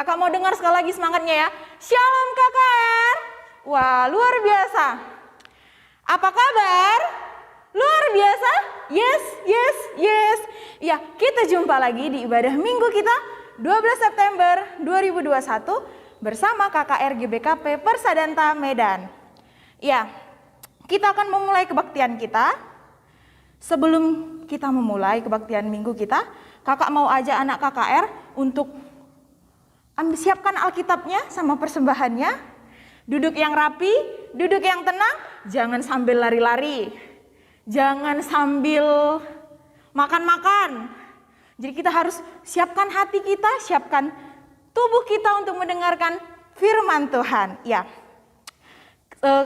Kakak mau dengar sekali lagi semangatnya ya. Shalom KKR. Wah, luar biasa. Apa kabar? Luar biasa? Yes, yes, yes. Ya, kita jumpa lagi di ibadah minggu kita 12 September 2021 bersama KKR GBKP Persadanta Medan. Ya, kita akan memulai kebaktian kita. Sebelum kita memulai kebaktian minggu kita, kakak mau ajak anak KKR untuk siapkan Alkitabnya sama persembahannya. Duduk yang rapi, duduk yang tenang, jangan sambil lari-lari. Jangan sambil makan-makan. Jadi kita harus siapkan hati kita, siapkan tubuh kita untuk mendengarkan firman Tuhan. Ya,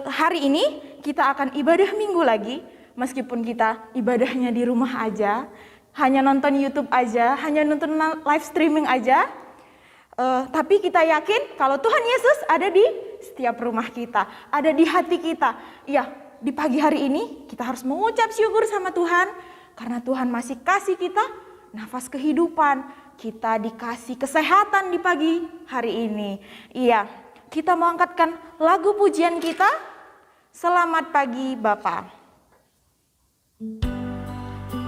hari ini kita akan ibadah minggu lagi. Meskipun kita ibadahnya di rumah aja, hanya nonton YouTube aja, hanya nonton live streaming aja. Tapi kita yakin kalau Tuhan Yesus ada di setiap rumah kita, ada di hati kita. Ya, di pagi hari ini kita harus mengucap syukur sama Tuhan karena Tuhan masih kasih kita nafas kehidupan. Kita dikasih kesehatan di pagi hari ini. Iya, kita mau angkatkan lagu pujian kita, Selamat Pagi Bapa.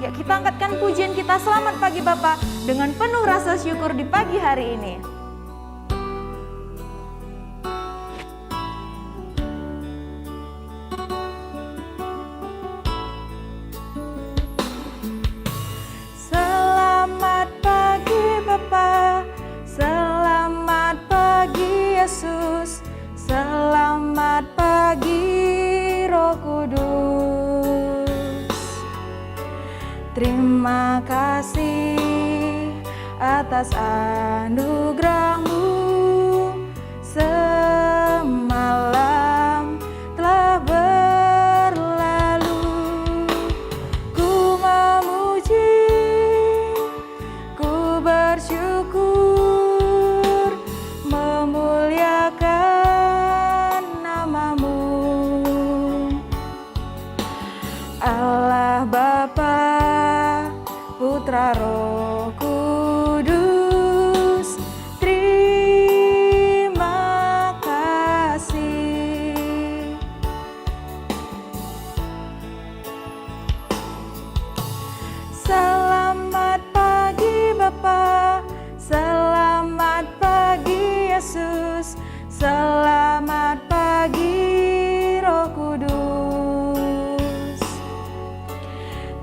Ya, kita angkatkan pujian kita, Selamat Pagi Bapa, dengan penuh rasa syukur di pagi hari ini. Selamat pagi Yesus, selamat pagi Roh Kudus. Terima kasih atas anugerah-Mu, semalam telah berlalu. Ku memuji, ku bersyukur, memuliakan nama-Mu. Allah Bapa, Putra Roh Kudus, terima kasih. Selamat pagi Bapa, selamat pagi Yesus, selamat pagi Roh Kudus.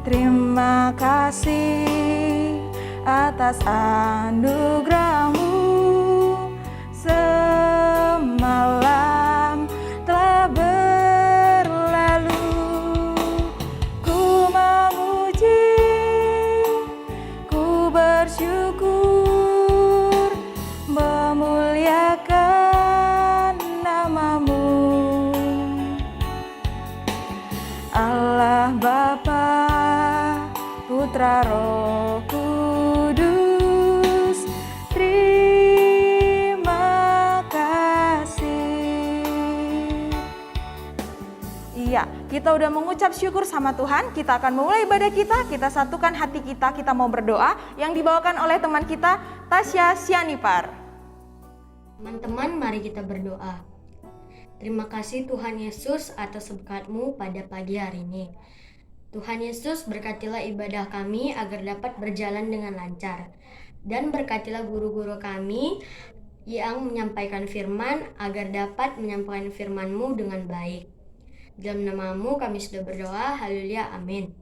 Terima kasih atas anugerah-Mu, semalam telah berlalu. Ku memuji, ku bersyukur, memuliakan nama-Mu. Allah Bapa, Putra Roh Kudus, terima kasih. Iya, kita udah mengucap syukur sama Tuhan. Kita akan memulai ibadah kita. Kita satukan hati kita. Kita mau berdoa yang dibawakan oleh teman kita, Tasya Sianipar. Teman-teman, mari kita berdoa. Terima kasih Tuhan Yesus atas berkat-Mu pada pagi hari ini. Tuhan Yesus, berkatilah ibadah kami agar dapat berjalan dengan lancar. Dan berkatilah guru-guru kami yang menyampaikan firman agar dapat menyampaikan firman-Mu dengan baik. Dalam nama-Mu kami sudah berdoa, haleluya, amin.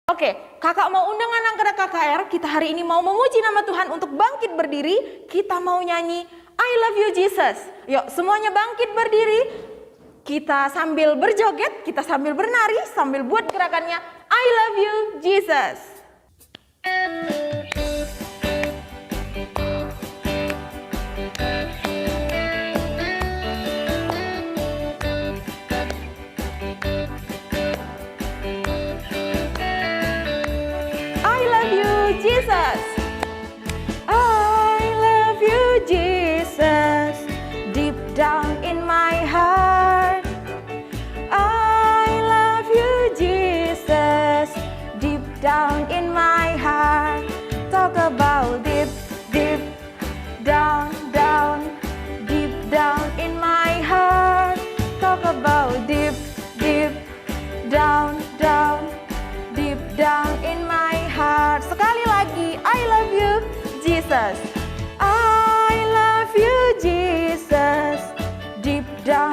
Oke, kakak mau undang anak-anak KKR, kita hari ini mau memuji nama Tuhan untuk bangkit berdiri. Kita mau nyanyi I Love You Jesus. Yuk semuanya bangkit berdiri. Kita sambil berjoget, kita sambil bernari, sambil buat gerakannya I Love You Jesus. I love you Jesus. I love you Jesus. Deep down in my heart. I love you Jesus. Deep down in my heart. Talk about deep, deep,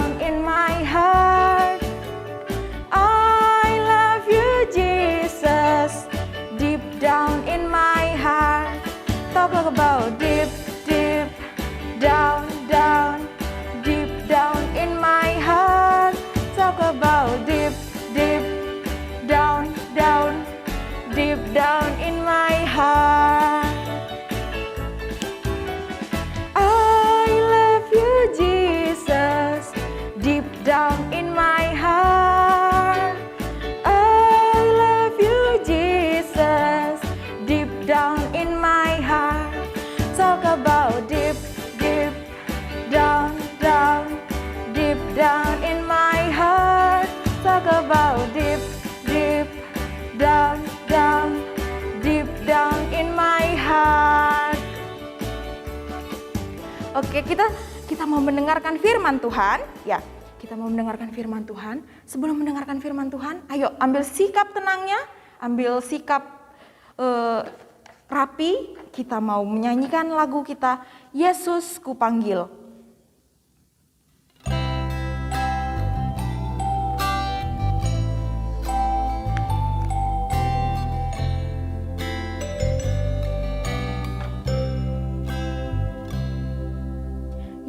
down in my heart. I love you, Jesus, deep down in my heart. Talk about deep, deep, down, down, deep down in my heart. Talk about deep, deep, down, down, deep down in my heart. I love you, Jesus, deep down in my heart. I love you, Jesus, deep down in my heart. Talk about deep, deep, down, down, deep down in my heart. Talk about deep, deep, down, down, deep down in my heart. Oke, kita mau mendengarkan firman Tuhan, ya. Kita mau mendengarkan firman Tuhan. Sebelum mendengarkan firman Tuhan, ayo ambil sikap tenangnya, ambil sikap rapi. Kita mau menyanyikan lagu kita, Yesus Kupanggil.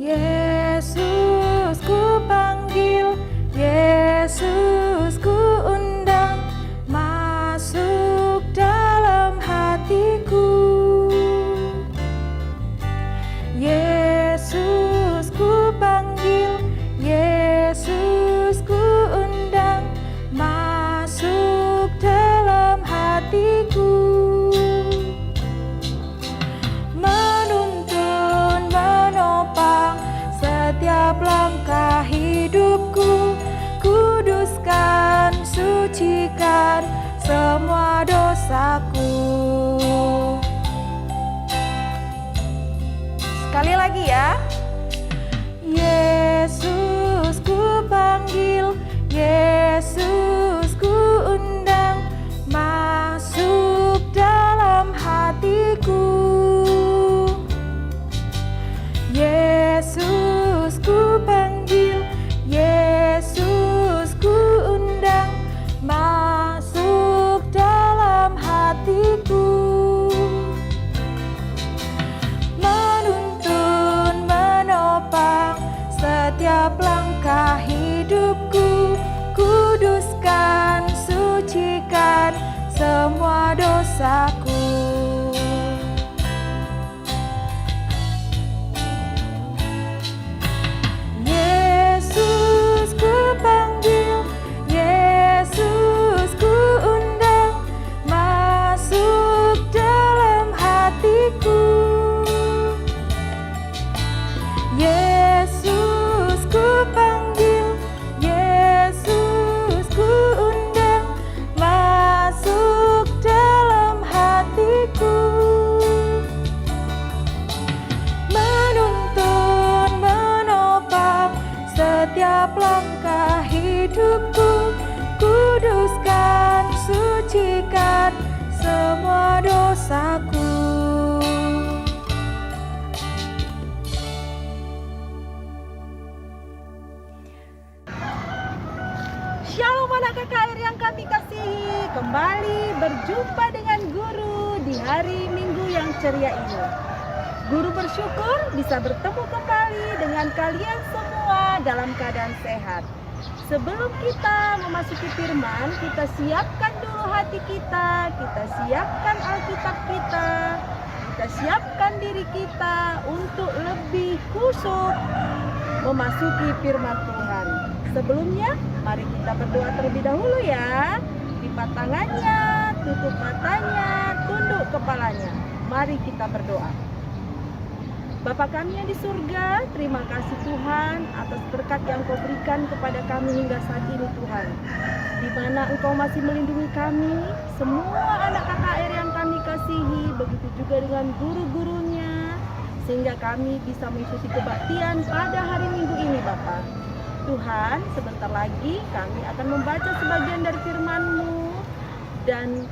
Yesus ku panggil, Yesus ku undang, masuk dalam hatiku. Yesus ku panggil, Yesus ku undang, masuk dalam hatiku. Menuntun, menopang setiap langkah hidupku, kuduskan, sucikan semua dosaku. Sekali lagi ya. Yesus ku panggil, Yesus ku undang, masuk dalam hatiku. Yesus ku panggil, Yesus ku undang, masuk dalam hatiku. Menuntun, menopang setiap langkah hidupku, kuduskan, sucikan semua dosaku. Yesus ku panggil, Yesus ku undang, masuk dalam hatiku. Yesus ku panggil, Yesus ku undang, masuk dalam hatiku. Menuntun, menopang setiap langkah hidupku, kuduskan, sucikan semua dosaku. Shalom anak KKR yang kami kasihi, kembali berjumpa dengan guru di hari Minggu yang ceria ini. Guru bersyukur bisa bertemu kembali dengan kalian semua dalam keadaan sehat. Sebelum kita memasuki firman, kita siapkan dulu hati kita siapkan Alkitab kita siapkan diri kita untuk lebih khusyuk memasuki firman Tuhan. Sebelumnya, mari kita berdoa terlebih dahulu ya. Lipat tangannya, tutup matanya, tunduk kepalanya. Mari kita berdoa. Bapa kami yang di surga, terima kasih Tuhan atas berkat yang Kau berikan kepada kami hingga saat ini Tuhan. Di mana Engkau masih melindungi kami, semua anak KKR yang kami kasihi, begitu juga dengan guru-gurunya, sehingga kami bisa mengikuti kebaktian pada hari Minggu ini Bapak. Tuhan, sebentar lagi kami akan membaca sebagian dari firman-Mu dan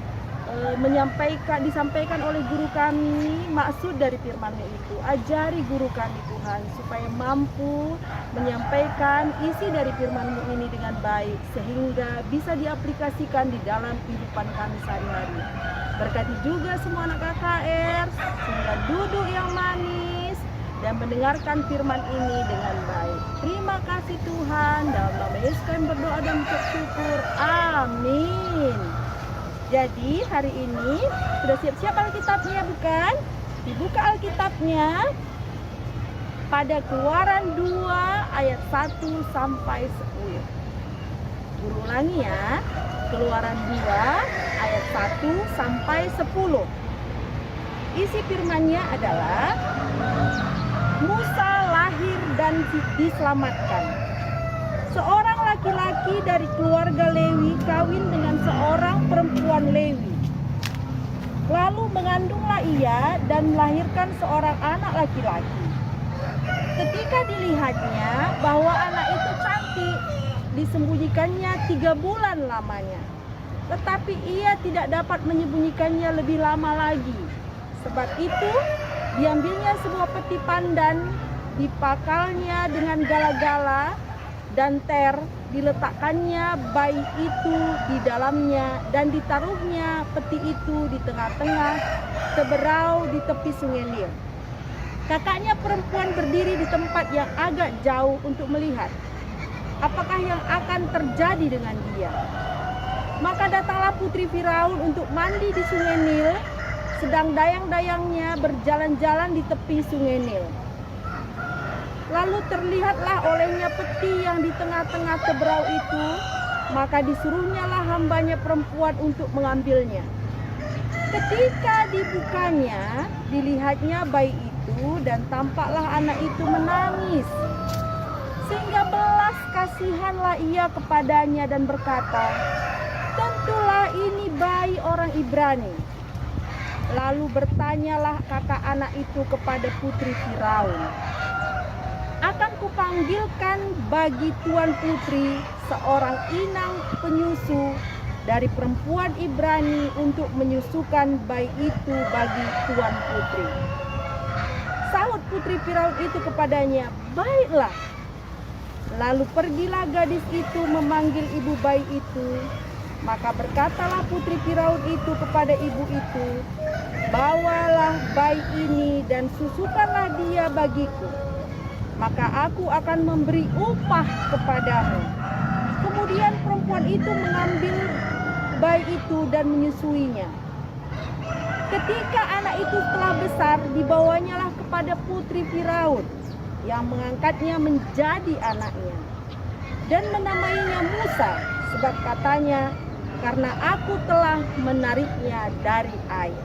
disampaikan oleh guru kami maksud dari firman-Mu itu. Ajari guru kami Tuhan supaya mampu menyampaikan isi dari firman-Mu ini dengan baik sehingga bisa diaplikasikan di dalam kehidupan kami sehari-hari. Berkati juga semua anak KKR sehingga duduk yang manis dan mendengarkan firman ini dengan baik. Terima kasih Tuhan, dalam nama Yesus kami berdoa dan mengucap syukur. Amin. Jadi hari ini sudah siap-siap Alkitabnya bukan? Dibuka Alkitabnya pada Keluaran 2 ayat 1 sampai 10. Guru ulangi ya. Keluaran 2 ayat 1 sampai 10. Isi firman-Nya adalah Musa lahir dan diselamatkan. Seorang laki-laki dari keluarga Lewi kawin dengan seorang perempuan Lewi. Lalu mengandunglah ia dan melahirkan seorang anak laki-laki. Ketika dilihatnya bahwa anak itu cantik, disembunyikannya 3 bulan lamanya. Tetapi ia tidak dapat menyembunyikannya lebih lama lagi. Sebab itu, diambilnya sebuah peti pandan, dipakalnya dengan gala-gala dan diletakkannya bayi itu di dalamnya dan ditaruhnya peti itu di tengah-tengah seberau di tepi sungai Nil. Kakaknya perempuan berdiri di tempat yang agak jauh untuk melihat apakah yang akan terjadi dengan dia. Maka datanglah putri Firaun untuk mandi di sungai Nil, sedang dayang-dayangnya berjalan-jalan di tepi sungai Nil. Lalu terlihatlah olehnya peti yang di tengah-tengah seberau itu, maka disuruhnyalah hambanya perempuan untuk mengambilnya. Ketika dibukanya, dilihatnya bayi itu dan tampaklah anak itu menangis. Sehingga belas kasihanlah ia kepadanya dan berkata, "Tentulah ini bayi orang Ibrani." Lalu bertanyalah kakak anak itu kepada putri Firaun, "Akan kupanggilkan bagi tuan putri seorang inang penyusu dari perempuan Ibrani untuk menyusukan bayi itu bagi tuan putri." Sahut putri Firaun itu kepadanya, "Baiklah." Lalu pergilah gadis itu memanggil ibu bayi itu. Maka berkatalah putri Firaun itu kepada ibu itu, "Bawalah bayi ini dan susukanlah dia bagiku. Maka aku akan memberi upah kepadamu." Kemudian perempuan itu mengambil bayi itu dan menyusuinya. Ketika anak itu telah besar, dibawanyalah kepada putri Firaun yang mengangkatnya menjadi anaknya dan menamainya Musa, sebab katanya, "Karena aku telah menariknya dari air."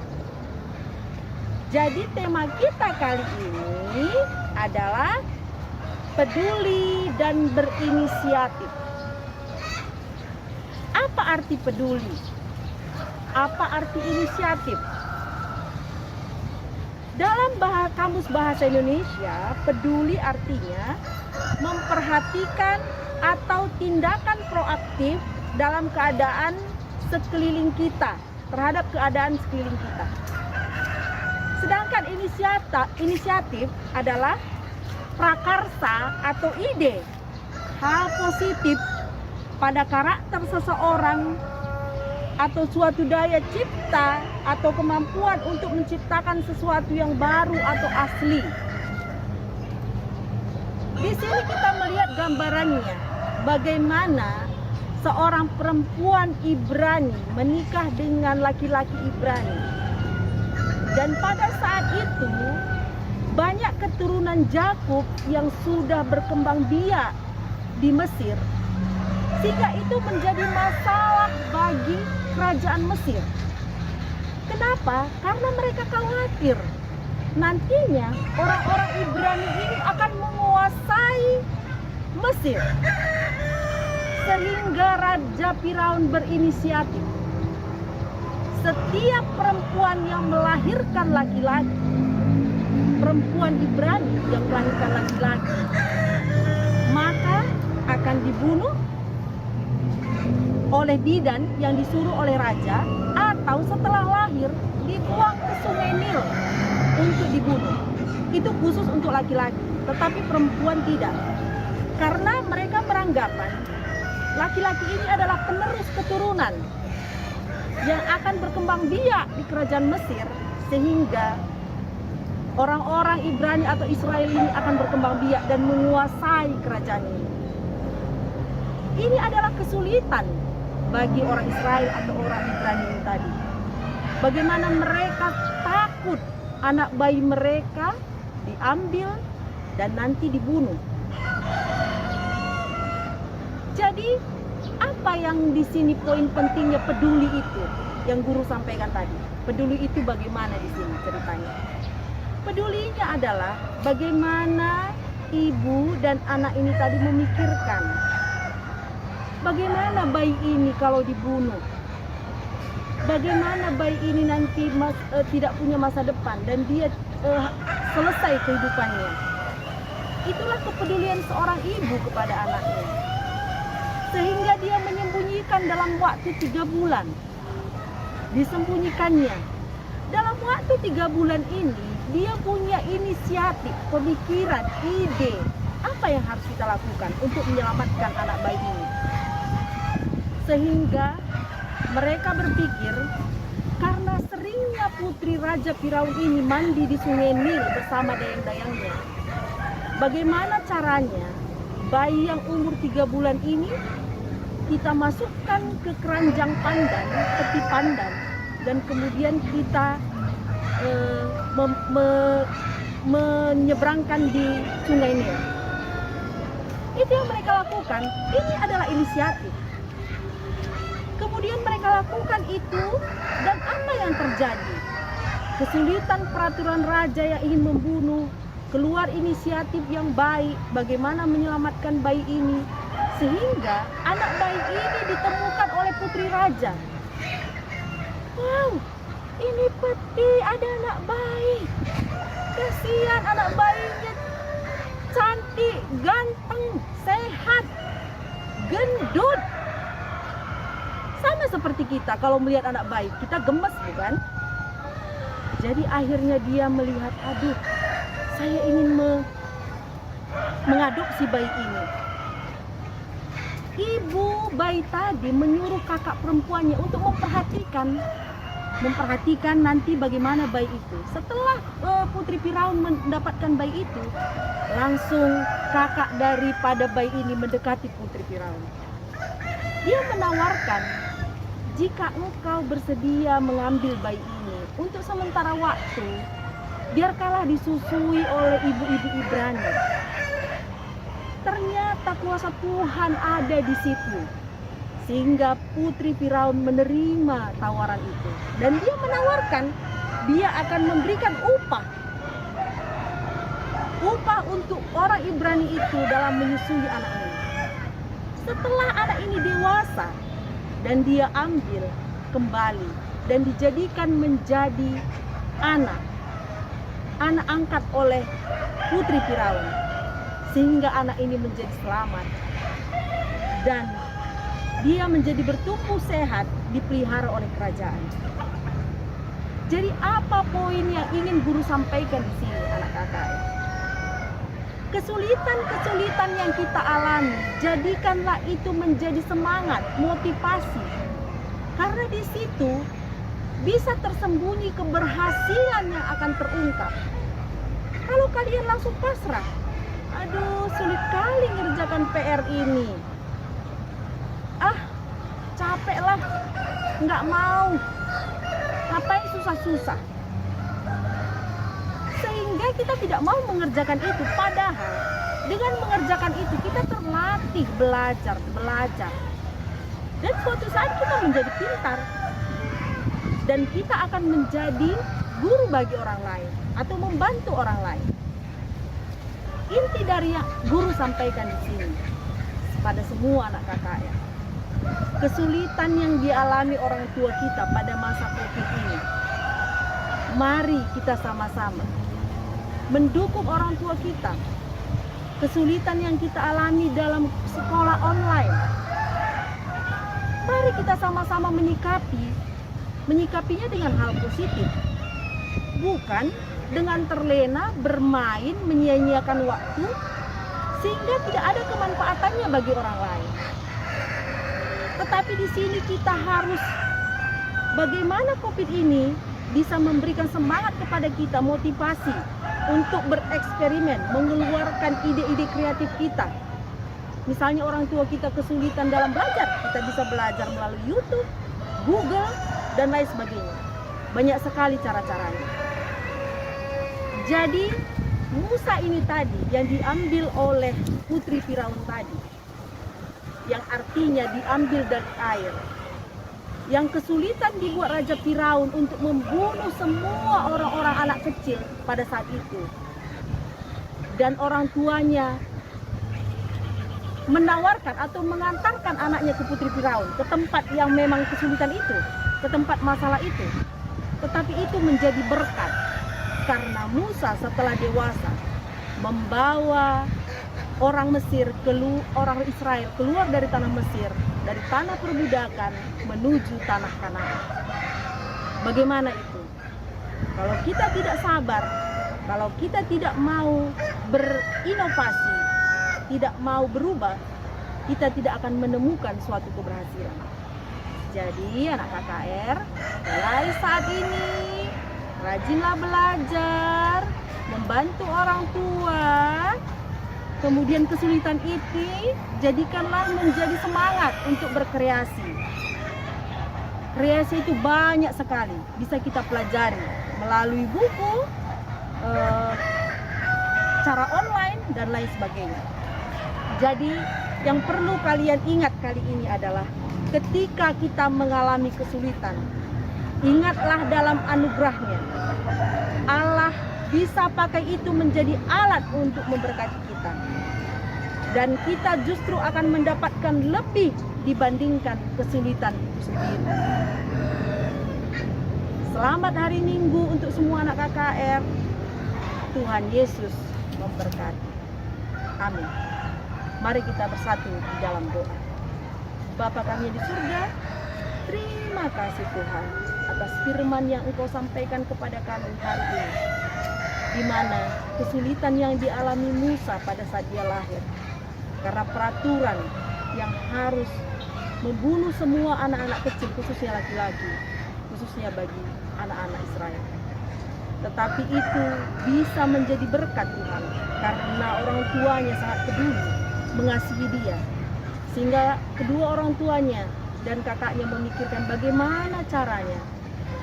Jadi tema kita kali ini adalah peduli dan berinisiatif. Apa arti peduli? Apa arti inisiatif? Dalam Kamus Bahasa Indonesia, peduli artinya memperhatikan atau tindakan proaktif dalam keadaan sekeliling kita, terhadap keadaan sekeliling kita. Sedangkan inisiatif adalah prakarsa atau ide, hal positif pada karakter seseorang atau suatu daya cipta atau kemampuan untuk menciptakan sesuatu yang baru atau asli. Di sini kita melihat gambarannya, bagaimana seorang perempuan Ibrani menikah dengan laki-laki Ibrani. Dan pada saat itu banyak keturunan Yakub yang sudah berkembang biak di Mesir, sehingga itu menjadi masalah bagi kerajaan Mesir. Kenapa? Karena mereka khawatir nantinya orang-orang Ibrani ini akan menguasai Mesir. Sehingga Raja Firaun berinisiatif. Setiap perempuan yang melahirkan laki-laki, perempuan Ibrani yang melahirkan laki-laki, maka akan dibunuh oleh bidan yang disuruh oleh raja, tahun setelah lahir dibuang ke Sungai Nil untuk dibunuh. Itu khusus untuk laki-laki, tetapi perempuan tidak. Karena mereka beranggapan laki-laki ini adalah penerus keturunan yang akan berkembang biak di kerajaan Mesir, sehingga orang-orang Ibrani atau Israel ini akan berkembang biak dan menguasai kerajaan ini. Ini adalah kesulitan bagi orang Israel atau orang Ibrani ini tadi. Bagaimana mereka takut anak bayi mereka diambil dan nanti dibunuh. Jadi apa yang di sini poin pentingnya peduli itu yang guru sampaikan tadi? Peduli itu bagaimana di sini ceritanya? Pedulinya adalah bagaimana ibu dan anak ini tadi memikirkan bagaimana bayi ini kalau dibunuh, bagaimana bayi ini nanti tidak punya masa depan dan dia selesai kehidupannya. Itulah kepedulian seorang ibu kepada anaknya, sehingga dia menyembunyikan dalam waktu 3 bulan. Disembunyikannya dalam waktu 3 bulan ini, dia punya inisiatif, pemikiran, ide apa yang harus kita lakukan untuk menyelamatkan anak bayi ini. Sehingga mereka berpikir, karena seringnya putri Raja Firaun ini mandi di Sungai Nil bersama dayang-dayangnya, bagaimana caranya bayi yang umur 3 bulan ini kita masukkan ke keranjang pandan, peti pandan, dan kemudian kita menyeberangkan di Sungai Nil. Itu yang mereka lakukan. Ini adalah inisiatif. Kemudian mereka lakukan itu, dan apa yang terjadi? Kesulitan peraturan raja yang ingin membunuh, keluar inisiatif yang baik bagaimana menyelamatkan bayi ini, sehingga anak bayi ini ditemukan oleh putri raja. Wow, ini peti, ada anak bayi. Kasihan anak bayinya cantik, ganteng, sehat, gendut. Sama seperti kita, kalau melihat anak bayi, kita gemes bukan? Jadi akhirnya dia melihat, aduh, saya ingin mengadopsi bayi ini. Ibu bayi tadi menyuruh kakak perempuannya untuk memperhatikan nanti bagaimana bayi itu. Setelah putri Firaun mendapatkan bayi itu, langsung kakak daripada bayi ini mendekati putri Firaun. Dia menawarkan, jika engkau bersedia mengambil bayi ini untuk sementara waktu, biarkanlah disusui oleh ibu-ibu Ibrani. Ternyata kuasa Tuhan ada di situ, sehingga putri Firaun menerima tawaran itu, dan dia menawarkan dia akan memberikan upah untuk orang Ibrani itu dalam menyusui anak ini. Setelah anak ini dewasa dan dia ambil kembali dan dijadikan menjadi anak angkat oleh putri Firaun, sehingga anak ini menjadi selamat dan dia menjadi bertumbuh sehat, dipelihara oleh kerajaan. Jadi apa poin yang ingin guru sampaikan di sini, anak kakak? Kesulitan-kesulitan yang kita alami, jadikanlah itu menjadi semangat, motivasi. Karena di situ bisa tersembunyi keberhasilan yang akan terungkap. Kalau kalian langsung pasrah, aduh sulit kali ngerjakan PR ini. Capek lah, nggak mau. Ngapain susah-susah? Sehingga kita tidak mau mengerjakan itu. Padahal dengan mengerjakan itu kita terlatih belajar. Dan suatu saat kita menjadi pintar. Dan kita akan menjadi guru bagi orang lain atau membantu orang lain. Inti dari yang guru sampaikan di sini pada semua anak KKR, kesulitan yang dialami orang tua kita pada masa COVID ini, mari kita sama-sama mendukung orang tua kita. Kesulitan yang kita alami dalam sekolah online, mari kita sama-sama menyikapi menyikapinya dengan hal positif, bukan dengan terlena bermain menyia-nyiakan waktu sehingga tidak ada kemanfaatannya bagi orang lain. Tetapi di sini kita harus bagaimana COVID ini bisa memberikan semangat kepada kita, motivasi untuk bereksperimen, mengeluarkan ide-ide kreatif kita. Misalnya orang tua kita kesulitan dalam belajar, kita bisa belajar melalui YouTube, Google, dan lain sebagainya. Banyak sekali cara-caranya. Jadi Musa ini tadi yang diambil oleh putri Firaun tadi, yang artinya diambil dari air, yang kesulitan dibuat Raja Firaun untuk membunuh semua orang-orang anak kecil pada saat itu, dan orang tuanya menawarkan atau mengantarkan anaknya ke putri Firaun, ke tempat yang memang kesulitan itu, ke tempat masalah itu. Tetapi itu menjadi berkat karena Musa setelah dewasa membawa orang Israel keluar dari tanah Mesir, dari tanah perbudakan menuju tanah Kanaan. Bagaimana itu? Kalau kita tidak sabar, kalau kita tidak mau berinovasi, tidak mau berubah, kita tidak akan menemukan suatu keberhasilan. Jadi anak KKR, mulai saat ini rajinlah belajar, membantu orang tua. Kemudian kesulitan itu jadikanlah menjadi semangat untuk berkreasi. Kreasi itu banyak sekali, bisa kita pelajari melalui buku, cara online, dan lain sebagainya. Jadi yang perlu kalian ingat kali ini adalah ketika kita mengalami kesulitan, ingatlah dalam anugerahnya Allah bisa pakai itu menjadi alat untuk memberkati kita. Dan kita justru akan mendapatkan lebih dibandingkan kesulitan itu sendiri. Selamat hari Minggu untuk semua anak KKR. Tuhan Yesus memberkati. Amin. Mari kita bersatu di dalam doa. Bapa kami di surga, terima kasih Tuhan atas firman yang Engkau sampaikan kepada kami hari ini, di mana kesulitan yang dialami Musa pada saat dia lahir karena peraturan yang harus membunuh semua anak-anak kecil, khususnya laki-laki, khususnya bagi anak-anak Israel. Tetapi itu bisa menjadi berkat Tuhan karena orang tuanya sangat peduli mengasihi dia, sehingga kedua orang tuanya dan kakaknya memikirkan bagaimana caranya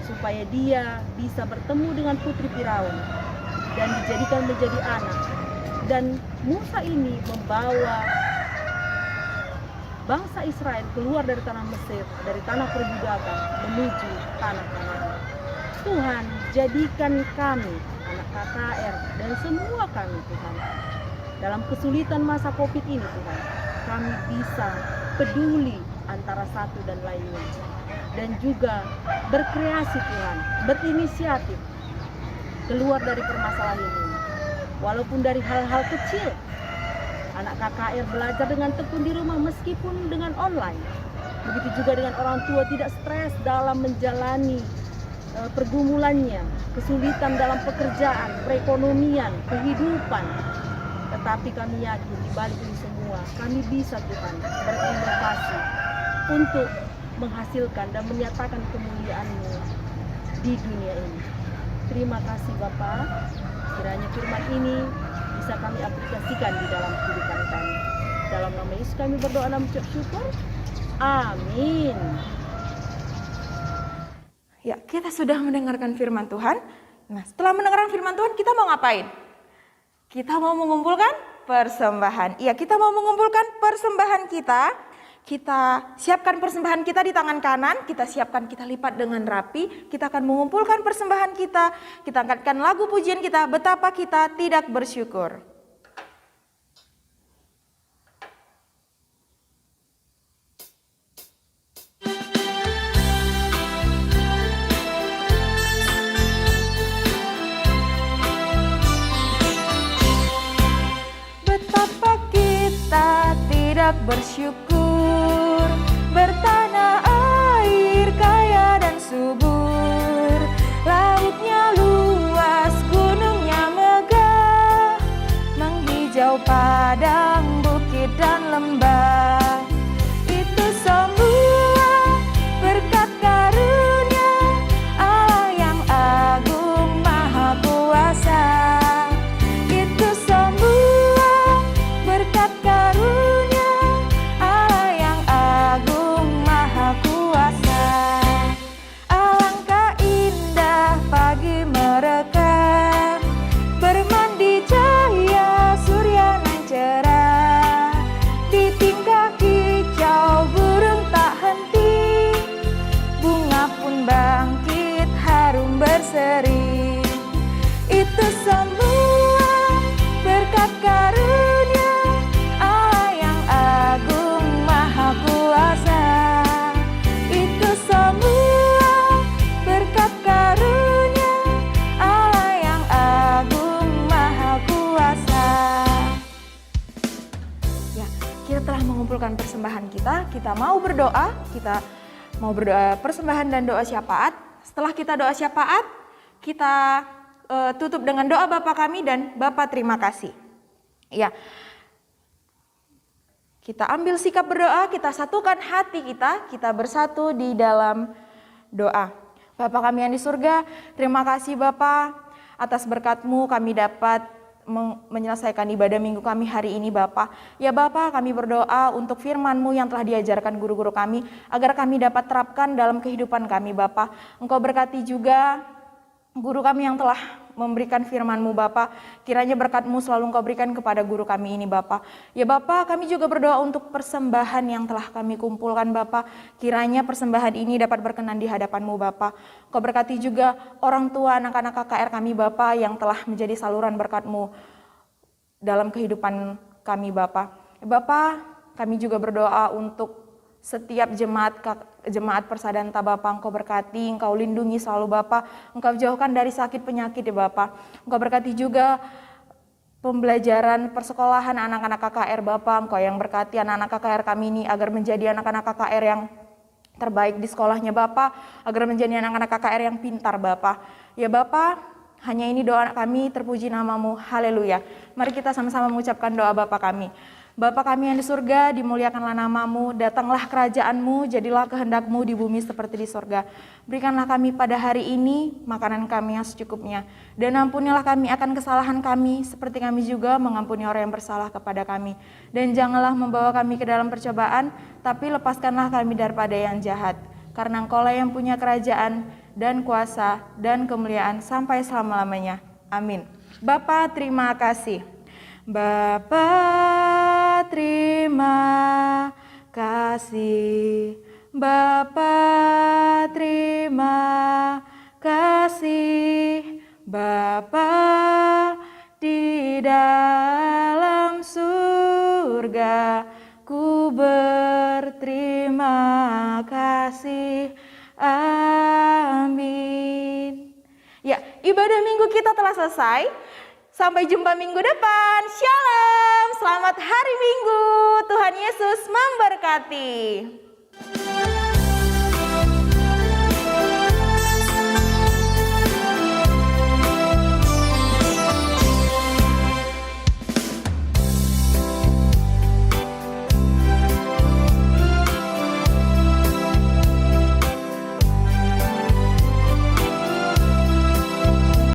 supaya dia bisa bertemu dengan putri Firaun dan dijadikan menjadi anak. Dan Musa ini membawa bangsa Israel keluar dari tanah Mesir, dari tanah perbudakan menuju tanah Kanaan. Tuhan, jadikan kami anak KKR dan semua kami Tuhan dalam kesulitan masa COVID ini Tuhan, kami bisa peduli antara satu dan lainnya, dan juga berkreasi Tuhan, berinisiatif keluar dari permasalahan ini. Walaupun dari hal-hal kecil, anak KKR belajar dengan tekun di rumah meskipun dengan online. Begitu juga dengan orang tua tidak stres dalam menjalani pergumulannya, kesulitan dalam pekerjaan, perekonomian, kehidupan. Tetapi kami yakin di balik ini semua, kami bisa Tuhan berinovasi untuk menghasilkan dan menyatakan kemuliaan-Mu di dunia ini. Terima kasih Bapa, kiranya firman ini bisa kami aplikasikan di dalam kehidupan kami. Dalam nama Yesus kami berdoa dan mengucap syukur. Amin. Ya, kita sudah mendengarkan firman Tuhan. Nah, setelah mendengarkan firman Tuhan, kita mau ngapain? Kita mau mengumpulkan persembahan. Iya, kita mau mengumpulkan persembahan kita. Kita siapkan persembahan kita di tangan kanan, kita siapkan, kita lipat dengan rapi. Kita akan mengumpulkan persembahan kita. Kita angkatkan lagu pujian kita, betapa kita tidak bersyukur. Betapa kita tidak bersyukur, bertanah air kaya dan subur. padang, bukit dan lembah. Itu semua berkat karunia Allah yang agung maha kuasa. Itu semua berkat karunia Allah yang agung maha kuasa. Alangkah indah pagi merekah, bermandi cahaya surya nan cerah. Di tingkah hijau burung tak henti, bunga pun bangkit harum berseri. Itu semua berkat karunia Allah yang agung maha kuasa. Itu semua berkat karunia Allah yang agung maha kuasa. Ya, kita telah mengumpulkan persembahan kita mau berdoa, kita mau berdoa persembahan dan doa syafaat. Setelah kita doa syafaat, kita tutup dengan doa Bapa kami dan Bapa terima kasih. Ya, kita ambil sikap berdoa, kita satukan hati kita bersatu di dalam doa. Bapa kami yang di surga, terima kasih Bapa atas berkat-Mu kami dapat menyelesaikan ibadah minggu kami hari ini Bapa. Ya Bapa, kami berdoa untuk firman-Mu yang telah diajarkan guru-guru kami, agar kami dapat terapkan dalam kehidupan kami Bapa. Engkau berkati juga guru kami yang telah memberikan firman-Mu Bapa, kiranya berkat-Mu selalu Engkau berikan kepada guru kami ini Bapa. Ya Bapa, kami juga berdoa untuk persembahan yang telah kami kumpulkan Bapa, kiranya persembahan ini dapat berkenan di hadapan-Mu Bapa. Engkau berkati juga orang tua anak-anak KKR kami Bapa yang telah menjadi saluran berkat-Mu dalam kehidupan kami Bapa. Ya Bapa, kami juga berdoa untuk setiap jemaat Persadanta Bapa, Engkau berkati, Engkau lindungi selalu Bapa, Engkau jauhkan dari sakit penyakit ya Bapa. Engkau berkati juga pembelajaran persekolahan anak-anak KKR Bapa, Engkau yang berkati anak-anak KKR kami ini agar menjadi anak-anak KKR yang terbaik di sekolahnya Bapa, agar menjadi anak-anak KKR yang pintar Bapa. Ya Bapa, hanya ini doa kami, terpuji nama-Mu, haleluya. Mari kita sama-sama mengucapkan doa Bapa kami. Bapa kami yang di surga, dimuliakanlah nama-Mu, datanglah kerajaan-Mu, jadilah kehendak-Mu di bumi seperti di surga. Berikanlah kami pada hari ini makanan kami yang secukupnya, dan ampunilah kami akan kesalahan kami, seperti kami juga mengampuni orang yang bersalah kepada kami. Dan janganlah membawa kami ke dalam percobaan, tapi lepaskanlah kami daripada yang jahat. Karena Engkau-lah yang punya kerajaan, dan kuasa, dan kemuliaan sampai selama-lamanya. Amin. Bapa, terima kasih. Bapa, terima kasih. Bapa, terima kasih. Bapa di dalam surga, ku berterima kasih. Amin. Ya, ibadah minggu kita telah selesai. Sampai jumpa minggu depan. Shalom, selamat hari Minggu. Tuhan Yesus memberkati.